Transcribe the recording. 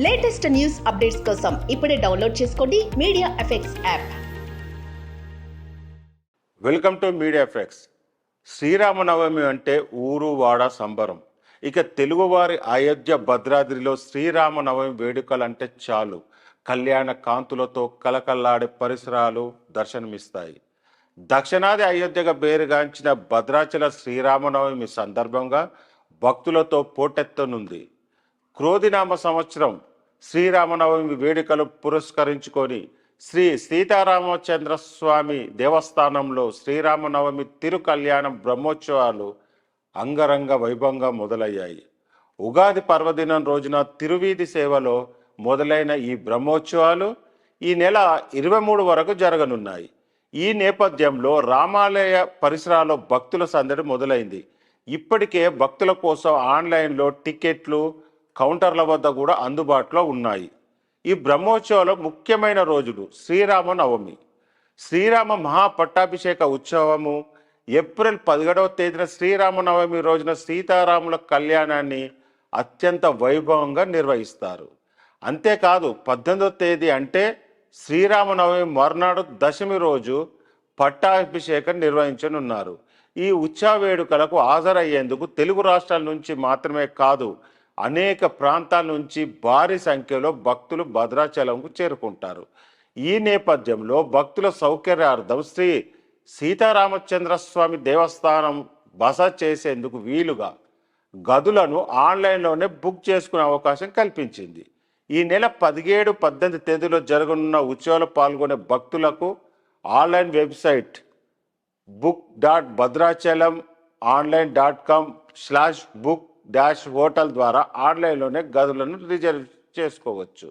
Latest news updates కోసం ఇప్పుడే download చేసుకోండి media effects app. Welcome to media effects. Sri Rama Navami అంటే ఊరు వాడ సంబరం. ఇక తెలుగువారి అయోధ్య భద్రాద్రిలో శ్రీరామనవమి వేడుకలంటే చాలు కళ్యాణ కాంతులతో కలకల్లాడే పరిసరాలు దర్శనమిస్తాయి. దక్షిణాది అయోధ్యగా పేరుగాంచిన భద్రాచల శ్రీరామనవమి సందర్భంగా భక్తులతో పోటెత్తనుంది. క్రోధినామ సంవత్సరం శ్రీరామనవమి వేడుకలు పురస్కరించుకొని శ్రీ సీతారామచంద్ర స్వామి దేవస్థానంలో శ్రీరామనవమి తిరు కళ్యాణం బ్రహ్మోత్సవాలు అంగరంగ వైభవంగా మొదలయ్యాయి. ఉగాది పర్వదినం రోజున తిరువీధి సేవలో మొదలైన ఈ బ్రహ్మోత్సవాలు ఈ నెల 23 వరకు జరగనున్నాయి. ఈ నేపథ్యంలో రామాలయ పరిసరాల్లో భక్తుల సందడి మొదలైంది. ఇప్పటికే భక్తుల కోసం ఆన్లైన్లో టికెట్లు కౌంటర్ల వద్ద కూడా అందుబాటులో ఉన్నాయి. ఈ బ్రహ్మోత్సవాలు ముఖ్యమైన రోజులు శ్రీరామ నవమి, శ్రీరామ మహాపట్టాభిషేక ఉత్సవము, ఏప్రిల్ 17వ తేదీన శ్రీరామనవమి రోజున సీతారాముల కళ్యాణాన్ని అత్యంత వైభవంగా నిర్వహిస్తారు. అంతేకాదు 18వ తేదీ అంటే శ్రీరామనవమి మర్నాడు దశమి రోజు పట్టాభిషేకం నిర్వహించనున్నారు. ఈ ఉత్సవ వేడుకలకు హాజరయ్యేందుకు తెలుగు రాష్ట్రాల నుంచి మాత్రమే కాదు అనేక ప్రాంతాల నుంచి భారీ సంఖ్యలో భక్తులు భద్రాచలంకు చేరుకుంటారు. ఈ నేపథ్యంలో భక్తుల సౌకర్యార్థం శ్రీ సీతారామచంద్ర స్వామి దేవస్థానం బస చేసేందుకు వీలుగా గదులను ఆన్లైన్లోనే బుక్ చేసుకునే అవకాశం కల్పించింది. ఈ నెల 17, 18 తేదీలో జరగనున్న ఉత్సవాలు పాల్గొనే భక్తులకు ఆన్లైన్ వెబ్సైట్ book.bhadrachalam.online.com/book-hotel ద్వారా ఆన్లైన్లోనే గదులను రిజర్వ్ చేసుకోవచ్చు.